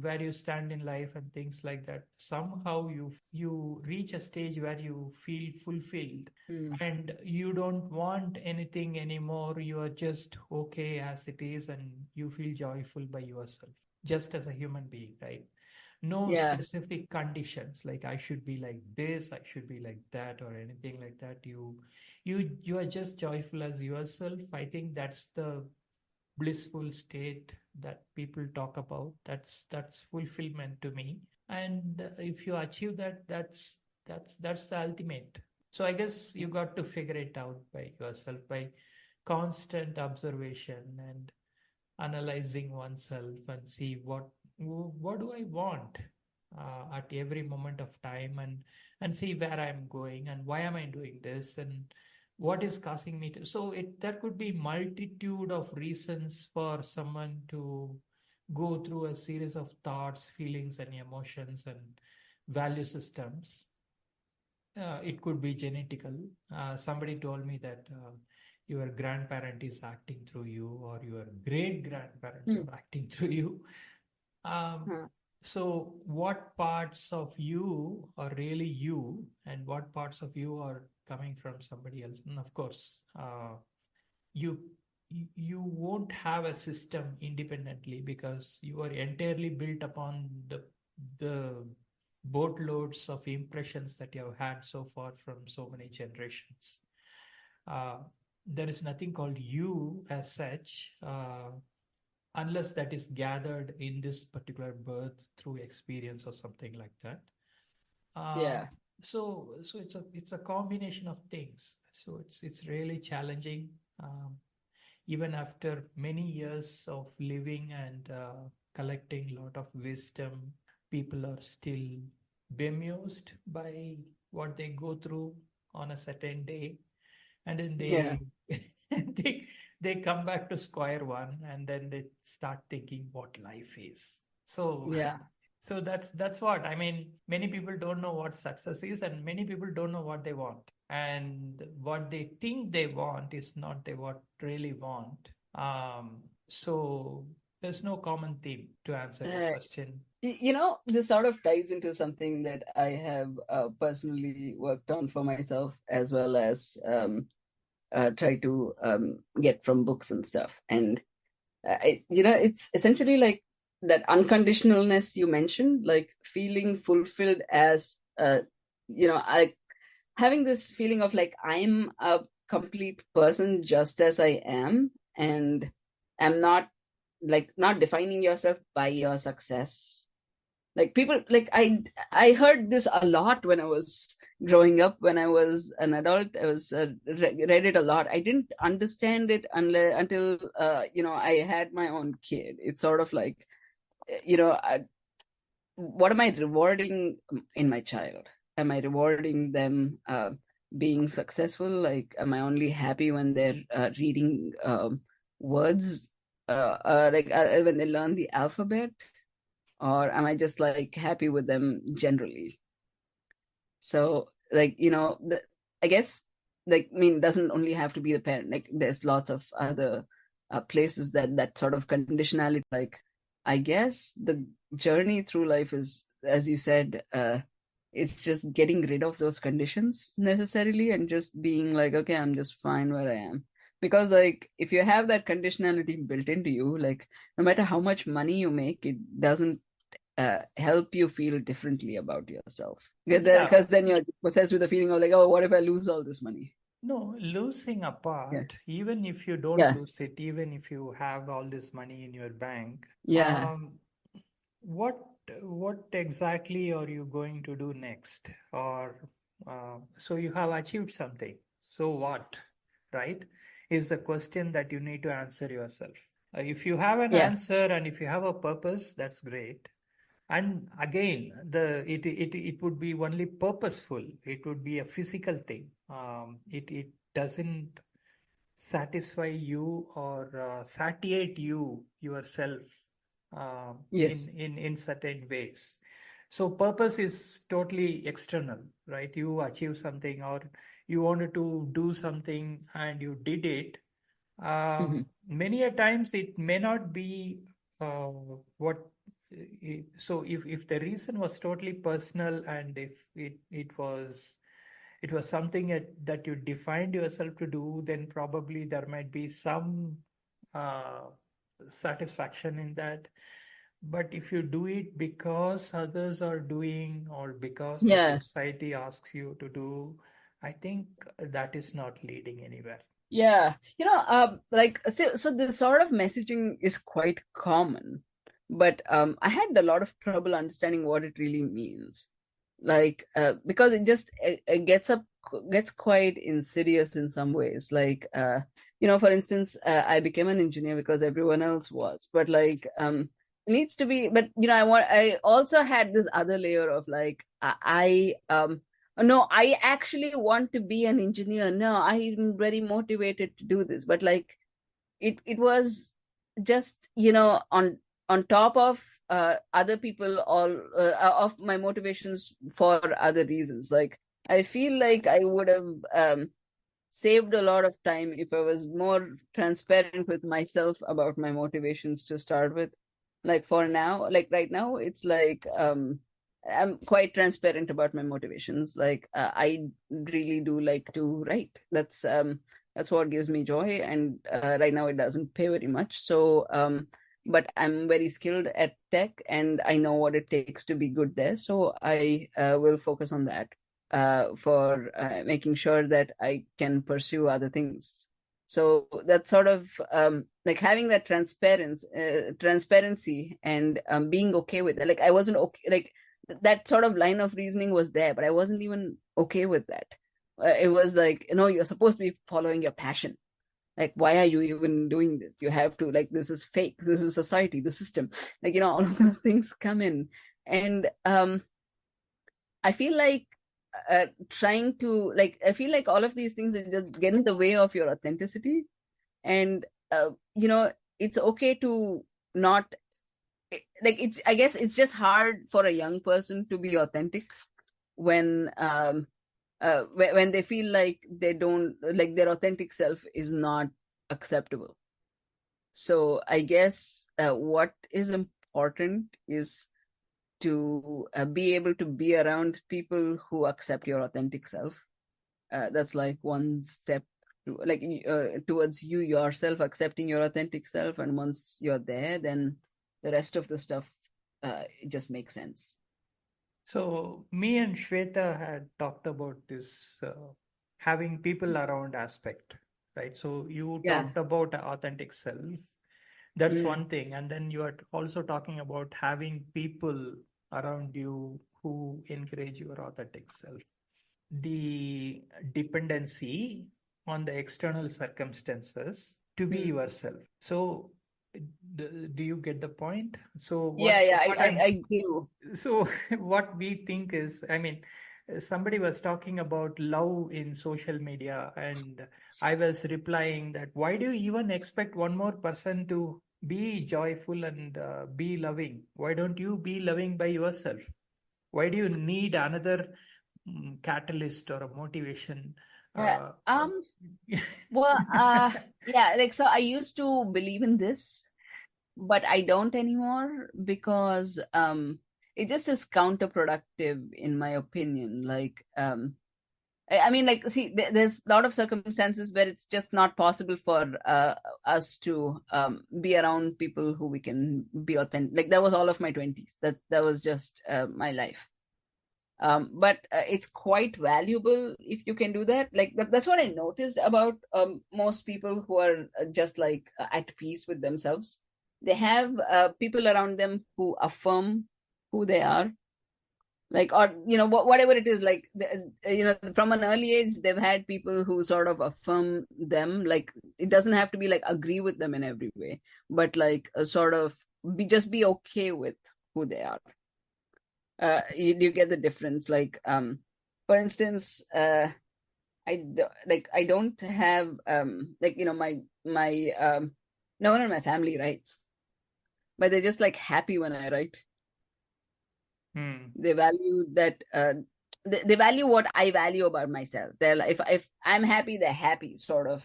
Speaker 1: where you stand in life and things like that, somehow you reach a stage where you feel fulfilled,
Speaker 2: Mm.
Speaker 1: and you don't want anything anymore. You are just okay as it is, and you feel joyful by yourself, just as a human being, right? No
Speaker 2: Yeah.
Speaker 1: specific conditions like I should be like this, I should be like that, or anything like that. You are just joyful as yourself. I think that's the blissful state that people talk about. That's fulfillment to me. And if you achieve that, that's the ultimate. So I guess you got to figure it out by yourself, by constant observation and analyzing oneself, and see what do I want at every moment of time, and see where I'm going, and why am I doing this, and what is causing me to. So it there could be multitude of reasons for someone to go through a series of thoughts, feelings, and emotions, and value systems. It could be genetical. Somebody told me that your grandparent is acting through you, or your great grandparents
Speaker 2: Mm.
Speaker 1: are acting through you. Um,
Speaker 2: Huh.
Speaker 1: so, what parts of you are really you, and what parts of you are coming from somebody else? And of course, you you won't have a system independently, because you are entirely built upon the boatloads of impressions that you have had so far from so many generations. uh, there is nothing called you as such, unless that is gathered in this particular birth through experience or something like that. um,
Speaker 2: Yeah.
Speaker 1: so it's a combination of things. So it's really challenging. Even after many years of living and collecting a lot of wisdom, people are still bemused by what they go through on a certain day, and then
Speaker 2: Yeah.
Speaker 1: they they come back to square one, and then they start thinking what life is. So
Speaker 2: Yeah.
Speaker 1: so that's what I mean. Many people don't know what success is, and many people don't know what they want, and what they think they want is not they what really want. So there's no common theme to answer your
Speaker 2: Right.
Speaker 1: question.
Speaker 2: This sort of ties into something that I have personally worked on for myself, as well as try to get from books and stuff. And it's essentially like that unconditionalness you mentioned, like feeling fulfilled as, I having this feeling of like I'm a complete person just as I am, and I'm not, like, not defining yourself by your success. Like, people, like, I heard this a lot when I was growing up. When I was an adult, I was read it a lot. I didn't understand it until I had my own kid. It's sort of like, what am I rewarding in my child? Am I rewarding them being successful? Like, am I only happy when they're reading words, when they learn the alphabet, or am I just like happy with them generally? So, like, I guess, like, I mean, doesn't only have to be the parent. Like, there's lots of other places that sort of conditionality. Like, I guess the journey through life is, as you said, it's just getting rid of those conditions necessarily and just being like, okay, I'm just fine where I am. Because, like, if you have that conditionality built into you, like, no matter how much money you make, it doesn't help you feel differently about yourself.
Speaker 1: Yeah.
Speaker 2: Because then you're possessed with the feeling of like, oh, what if I lose all this money?
Speaker 1: No, losing
Speaker 2: Yeah.
Speaker 1: apart, even if you don't
Speaker 2: Yeah.
Speaker 1: lose it, even if you have all this money in your bank,
Speaker 2: Yeah.
Speaker 1: um, what what exactly are you going to do next? Or so you have achieved something. So what, right? Is the question that you need to answer yourself. If you have an
Speaker 2: Yeah.
Speaker 1: answer and if you have a purpose, that's great. And again, it would be only purposeful. It would be a physical thing. It doesn't satisfy you or satiate you yourself
Speaker 2: Yes.
Speaker 1: in certain ways. So purpose is totally external, right? You achieve something or you wanted to do something and you did it.
Speaker 2: Hmm.
Speaker 1: Many a times it may not be what. So if the reason was totally personal and if it was something that you defined yourself to do, then probably there might be some uh, satisfaction in that. But if you do it because others are doing or because the
Speaker 2: Yeah.
Speaker 1: society asks you to do, I think that is not leading anywhere.
Speaker 2: Yeah. Like, so this sort of messaging is quite common, but I had a lot of trouble understanding what it really means. Like, because it gets quite insidious in some ways. Like, for instance, I became an engineer because everyone else was, but like, it needs to be. But I also had this other layer of like, no, I actually want to be an engineer. No, I'm very motivated to do this. But like, it was just, on top of other people, all of my motivations for other reasons. Like, I feel like I would have saved a lot of time if I was more transparent with myself about my motivations to start with. Like, for now, like right now, it's like, I'm quite transparent about my motivations. Like, I really do like to write. That's what gives me joy, and right now it doesn't pay very much. So, but I'm very skilled at tech, and I know what it takes to be good there. So I will focus on that for making sure that I can pursue other things. So that's sort of like having that transparency, and being okay with it. Like, I wasn't okay. Like, that sort of line of reasoning was there, but I wasn't even okay with that. It was like, you're supposed to be following your passion. Like, why are you even doing this? You have to, like, this is fake. This is society, the system. Like, all of those things come in, and I feel like trying to, like, I feel like all of these things just get in the way of your authenticity. And uh, you know it's okay to not, like, it's, I guess it's just hard for a young person to be authentic when when they feel like they don't, like, their authentic self is not acceptable. So I guess what is important is to be able to be around people who accept your authentic self. That's like one step to, like, towards you yourself accepting your authentic self. And once you're there, then the rest of the stuff, it just makes sense.
Speaker 1: So me and Shweta had talked about this having people around aspect, right? So you
Speaker 2: Yeah.
Speaker 1: talked about authentic self. That's
Speaker 2: Mm.
Speaker 1: one thing. And then you are also talking about having people around you who encourage your authentic self. The dependency on the external circumstances to be
Speaker 2: Mm.
Speaker 1: yourself. So do you get the point? So
Speaker 2: Yeah,
Speaker 1: what
Speaker 2: yeah,
Speaker 1: what I'm
Speaker 2: I do.
Speaker 1: so what we think is, I mean, somebody was talking about love in social media, and I was replying that why do you even expect one more person to be joyful and be loving? Why don't you be loving by yourself? Why do you need another catalyst or a motivation?
Speaker 2: Yeah.
Speaker 1: Uh,
Speaker 2: Well, yeah, like so I used to believe in this, but I don't anymore because it just is counterproductive in my opinion. Like I mean, like, see, there's a lot of circumstances where it's just not possible for us to be around people who we can be authentic. Like that was all of my 20s. That was just my life. But it's quite valuable if you can do that. Like that's what I noticed about most people who are just like at peace with themselves. They have people around them who affirm who they are, like, or whatever it is, like from an early age they've had people who sort of affirm them. Like it doesn't have to be like agree with them in every way, but like sort of be okay with who they are. You get the difference, like for instance, I don't have like my no one in my family writes, but they're just like happy when I write. They value that they value what I value about myself. They're like, if I'm happy, they're happy, sort of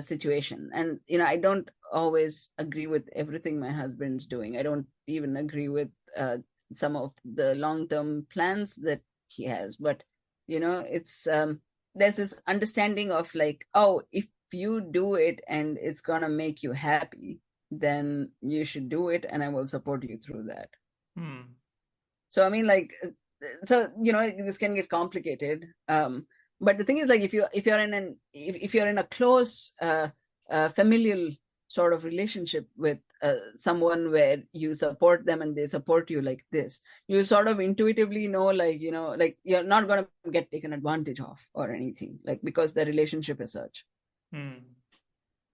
Speaker 2: situation. And I don't always agree with everything my husband's doing. I don't even agree with some of the long-term plans that he has. But it's there's this understanding of like, oh, if you do it and it's gonna make you happy, then you should do it, and I will support you through that. So I mean, like, so this can get complicated. But the thing is, like, if you're in a close familial sort of relationship with someone where you support them and they support you like this, you sort of intuitively know, like, like you're not going to get taken advantage of or anything, like, because the relationship is such.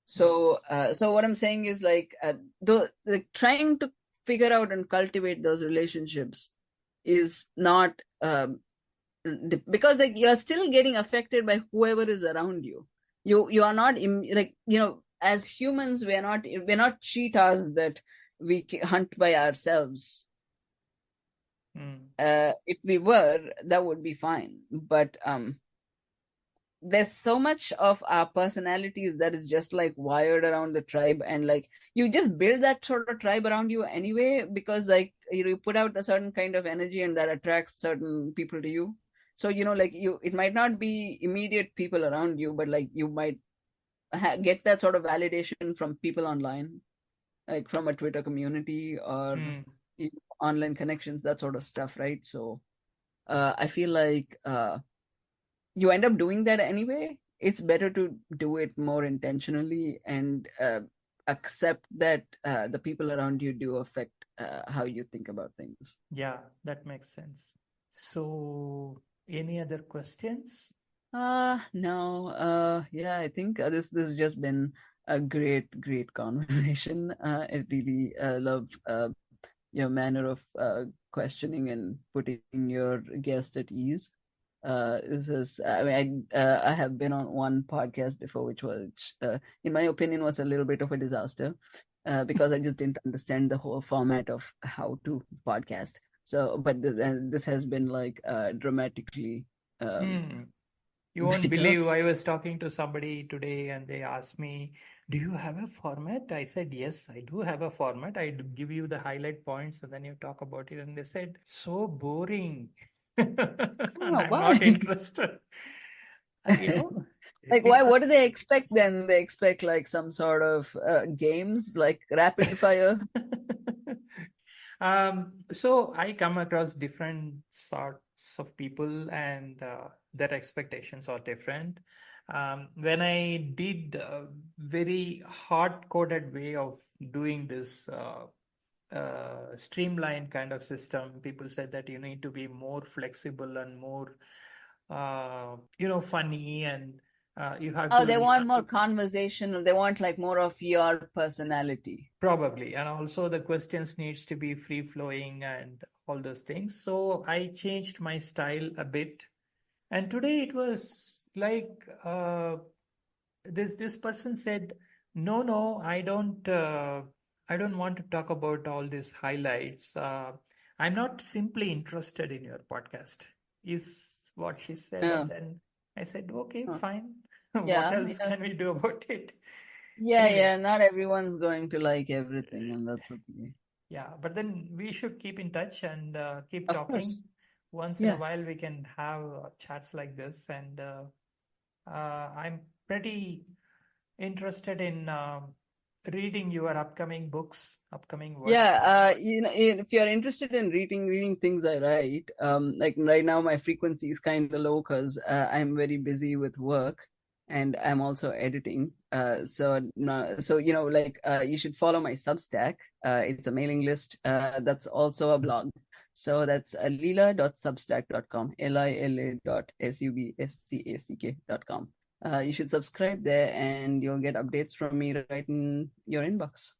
Speaker 2: So what I'm saying is, like, trying to figure out and cultivate those relationships is not because, like, you're still getting affected by whoever is around you. You are not like, as humans, we're not cheetahs that we hunt by ourselves. If we were, that would be fine, but there's so much of our personalities that is just like wired around the tribe, and like you just build that sort of tribe around you anyway, because like you put out a certain kind of energy and that attracts certain people to you. So like it might not be immediate people around you, but like you might get that sort of validation from people online, like from a Twitter community or online connections, that sort of stuff, right? So I feel like you end up doing that anyway. It's better to do it more intentionally and accept that the people around you do affect how you think about things.
Speaker 1: Yeah, that makes sense. So, any other questions?
Speaker 2: No. Yeah, I think this has just been a great conversation. I really love your manner of questioning and putting your guest at ease. This is, I mean, I have been on one podcast before, which was, in my opinion, was a little bit of a disaster because I just didn't understand the whole format of how to podcast. So, but this has been like dramatically.
Speaker 1: You won't believe, I was talking to somebody today and they asked me, do you have a format? I said, yes, I do have a format. I give you the highlight points and then you talk about it. And they said, so boring. And
Speaker 2: Oh,
Speaker 1: I'm
Speaker 2: why?
Speaker 1: not interested.
Speaker 2: Like, why? What do they expect then? They expect like some sort of games, like rapid fire.
Speaker 1: So I come across different sorts of people, and their expectations are different. When I did a very hard-coded way of doing this streamlined kind of system, people said that you need to be more flexible and more, funny, and you have
Speaker 2: Oh, they
Speaker 1: to.
Speaker 2: want more conversational. They want like more of your personality.
Speaker 1: Probably, and also the questions needs to be free flowing and all those things. So I changed my style a bit. And today it was like this person said, "No, no, I don't want to talk about all these highlights. I'm not simply interested in your podcast," is what she said.
Speaker 2: Yeah.
Speaker 1: And then I said, "Okay,
Speaker 2: Huh.
Speaker 1: fine. What
Speaker 2: Yeah,
Speaker 1: else
Speaker 2: yeah.
Speaker 1: can we do about it?"
Speaker 2: Yeah,
Speaker 1: Anyway,
Speaker 2: yeah. Not everyone's going to like everything, and that's okay.
Speaker 1: yeah, but then we should keep in touch and keep
Speaker 2: Of
Speaker 1: talking.
Speaker 2: course.
Speaker 1: Once in a
Speaker 2: Yeah.
Speaker 1: while, we can have chats like this, and I'm pretty interested in reading your upcoming books, upcoming
Speaker 2: Yeah,
Speaker 1: works.
Speaker 2: if you're interested in reading things I write, like right now my frequency is kind of low because I'm very busy with work and I'm also editing. So like you should follow my Substack. It's a mailing list. That's also a blog. So that's lila.substack.com, lila.substack.com. You should subscribe there and you'll get updates from me right in your inbox.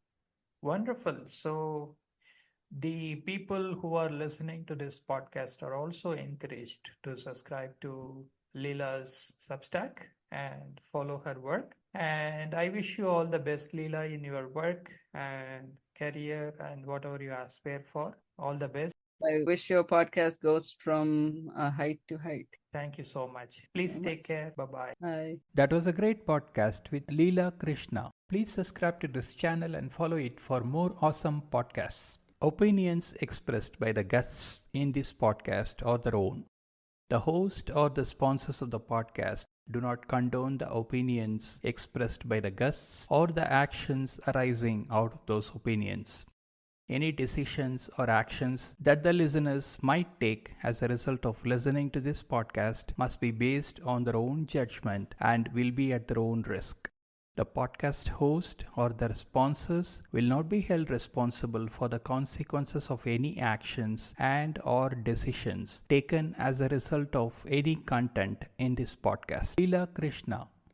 Speaker 1: Wonderful. So the people who are listening to this podcast are also encouraged to subscribe to Leela's Substack and follow her work. And I wish you all the best, Leela, in your work and career and whatever you aspire for. All the best.
Speaker 2: I wish your podcast goes from height to height.
Speaker 1: Thank you so much. Please
Speaker 2: Very
Speaker 1: take
Speaker 2: much.
Speaker 1: care. Bye bye.
Speaker 2: Bye.
Speaker 1: That was a great podcast with Lila Krishna. Please subscribe to this channel and follow it for more awesome podcasts. Opinions expressed by the guests in this podcast are their own. The host or the sponsors of the podcast do not condone the opinions expressed by the guests or the actions arising out of those opinions. Any decisions or actions that the listeners might take as a result of listening to this podcast must be based on their own judgment and will be at their own risk. The podcast host or their sponsors will not be held responsible for the consequences of any actions and or decisions taken as a result of any content in this podcast. Lila Krishna